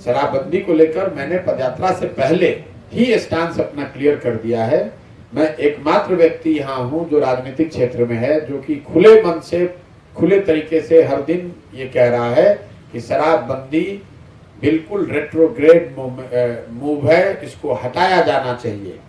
शराबबंदी को लेकर मैंने पदयात्रा से पहले ही स्टांस अपना क्लियर कर दिया है। मैं एकमात्र व्यक्ति यहाँ हूँ जो राजनीतिक क्षेत्र में है जो कि खुले मन से, खुले तरीके से हर दिन ये कह रहा है कि शराबबंदी बिल्कुल रेट्रोग्रेड मूव है, इसको हटाया जाना चाहिए।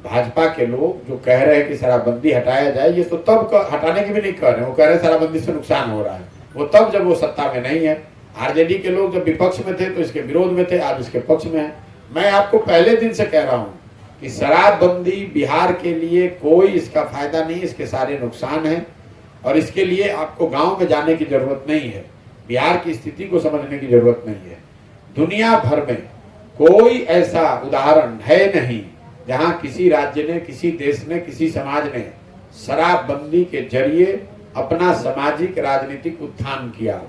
भाजपा के लोग जो कह रहे हैं कि शराबबंदी हटाया जाए, ये तो तब हटाने की भी नहीं कह रहे, वो कह रहे हैं शराबबंदी से नुकसान हो रहा है। वो तब जब वो सत्ता में नहीं है। आरजेडी के लोग जब विपक्ष में थे तो इसके विरोध में थे, आज इसके पक्ष में है। मैं आपको पहले दिन से कह रहा हूँ कि शराबबंदी बिहार के लिए कोई इसका फायदा नहीं, इसके सारे नुकसान हैं और इसके लिए आपको गांव में जाने की जरूरत नहीं है, बिहार की स्थिति को समझने की जरूरत नहीं है। दुनिया भर में कोई ऐसा उदाहरण है नहीं जहां किसी राज्य ने, किसी देश ने, किसी समाज ने शराबबंदी के जरिए अपना सामाजिक राजनीतिक उत्थान किया हो।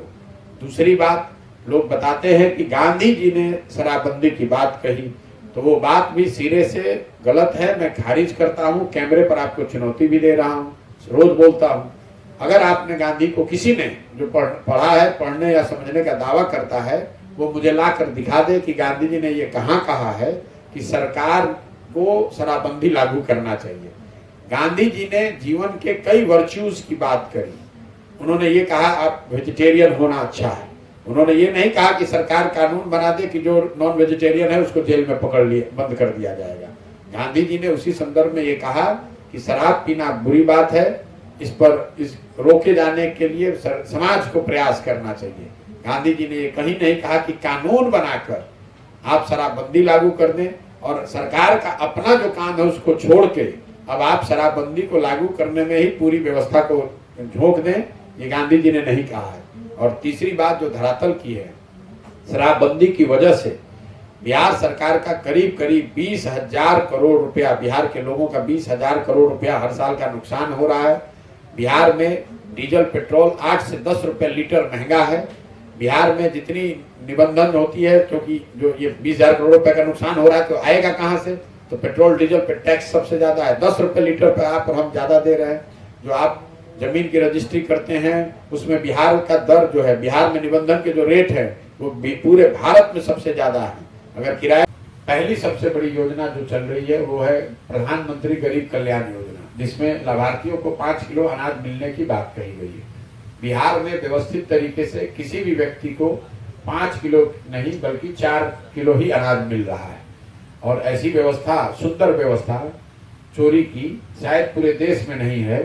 दूसरी बात, लोग बताते हैं कि गांधी जी ने शराबबंदी की बात कही, तो वो बात भी सिरे से गलत है। मैं खारिज करता हूँ, कैमरे पर आपको चुनौती भी दे रहा हूँ, रोज बोलता हूँ। अगर आपने गांधी को, किसी ने जो पढ़ा है, पढ़ने या समझने का दावा करता है, वो मुझे लाकर दिखा दे कि गांधी जी ने ये कहाँ कहा है कि सरकार को शराबबंदी लागू करना चाहिए। गांधी जी ने जीवन के कई वर्च्यूज की बात करी। उन्होंने ये कहा आप वेजिटेरियन होना अच्छा है। उन्होंने ये नहीं कहा कि सरकार कानून बना दे कि जो नॉन वेजिटेरियन है उसको जेल में पकड़ लिए, बंद कर दिया जाएगा। गांधी जी ने उसी संदर्भ में ये कहा कि शराब पीना बुरी बात है, इस रोके जाने के लिए समाज को प्रयास करना चाहिए। गांधी जी ने ये कहीं नहीं कहा कि कानून बनाकर आप शराबबंदी लागू कर दें और सरकार का अपना जो काम है उसको छोड़ के अब आप शराबबंदी को लागू करने में ही पूरी व्यवस्था को झोंक दें, ये गांधी जी ने नहीं कहा है। और तीसरी बात जो धरातल की है, शराबबंदी की वजह से बिहार सरकार का करीब करीब 20,000 करोड़ रुपया, बिहार के लोगों का 20,000 करोड़ रुपया हर साल का नुकसान हो रहा है। बिहार में डीजल पेट्रोल 8 से 10 रुपए लीटर महंगा है। बिहार में जितनी निबंधन होती है, क्योंकि जो ये 20,000 करोड़ रुपए का नुकसान हो रहा है तो आएगा कहाँ से? तो पेट्रोल डीजल पे टैक्स सबसे ज्यादा है, 10 रुपए लीटर पे आप और हम ज्यादा दे रहे हैं। जो आप जमीन की रजिस्ट्री करते हैं उसमें बिहार का दर जो है, बिहार में निबंधन के जो रेट है वो पूरे भारत में सबसे ज्यादा है। अगर किराया, पहली सबसे बड़ी योजना जो चल रही है वो है प्रधानमंत्री गरीब कल्याण योजना, जिसमें लाभार्थियों को 5 किलो अनाज मिलने की बात कही गई है। बिहार में व्यवस्थित तरीके से किसी भी व्यक्ति को 5 किलो नहीं बल्कि 4 किलो ही अनाज मिल रहा है। और ऐसी व्यवस्था, सुंदर व्यवस्था चोरी की शायद पूरे देश में नहीं है,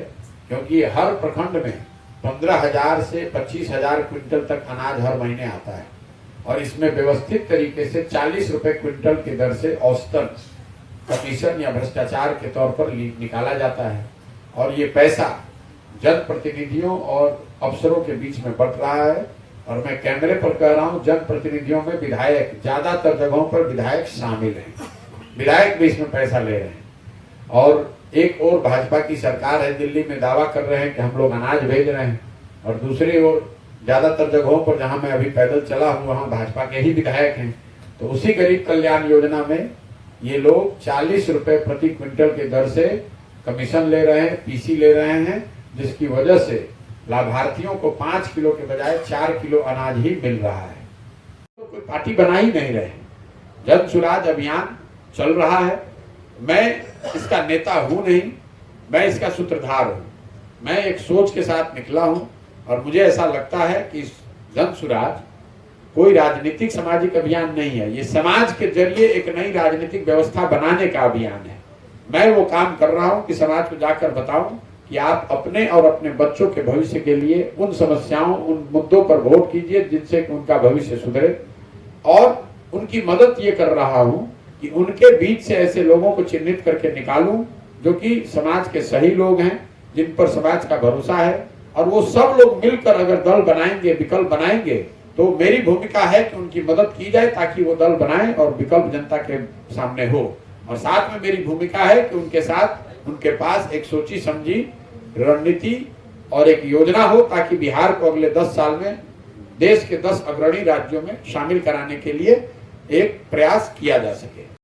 क्योंकि हर प्रखंड में 15,000 से 25,000 क्विंटल तक अनाज हर महीने आता है और इसमें व्यवस्थित तरीके से 40 रुपए क्विंटल की दर से औसतन कमीशन या भ्रष्टाचार के तौर पर निकाला जाता है। और ये पैसा जनप्रतिनिधियों और अफसरों के बीच में बंट रहा है। और मैं कैमरे पर कह रहा हूँ, जनप्रतिनिधियों में विधायक, ज्यादातर जगहों पर विधायक शामिल हैं, विधायक भी इसमें पैसा ले रहे हैं। और एक और भाजपा की सरकार है, दिल्ली में दावा कर रहे हैं कि हम लोग अनाज भेज रहे हैं, और दूसरी ओर ज्यादातर जगहों पर जहां मैं अभी पैदल चला हूं वहां भाजपा के ही विधायक हैं। तो उसी गरीब कल्याण योजना में ये लोग 40 रुपए प्रति क्विंटल की दर से कमीशन ले रहे हैं, पीसी ले रहे हैं, जिसकी वजह से लाभार्थियों को 5 किलो के बजाय 4 किलो अनाज ही मिल रहा है। तो कोई पार्टी बना ही नहीं रहे, जन सुराज अभियान चल रहा है। मैं इसका नेता हूं नहीं, मैं इसका सूत्रधार हूं। मैं एक सोच के साथ निकला हूं और मुझे ऐसा लगता है कि जन सुराज कोई राजनीतिक सामाजिक अभियान नहीं है, ये समाज के जरिए एक नई राजनीतिक व्यवस्था बनाने का अभियान है। मैं वो काम कर रहा हूं कि समाज को जाकर बताऊं कि आप अपने और अपने बच्चों के भविष्य के लिए उन समस्याओं, उन मुद्दों पर वोट कीजिए जिनसे उनका भविष्य सुधरे। और उनकी मदद ये कर रहा हूं कि उनके बीच से ऐसे लोगों को चिन्हित करके निकालूं जो कि समाज के सही लोग हैं, जिन पर समाज का भरोसा है। और वो सब लोग मिलकर अगर दल बनाएंगे, विकल्प बनाएंगे, तो मेरी भूमिका है कि उनकी मदद की जाए ताकि वो दल बनाएं और विकल्प जनता के सामने हो। और साथ में मेरी भूमिका है कि उनके साथ, उनके पास एक सोची समझी रणनीति और एक योजना हो ताकि बिहार को अगले 10 साल में देश के 10 अग्रणी राज्यों में शामिल कराने के लिए एक प्रयास किया जा सके।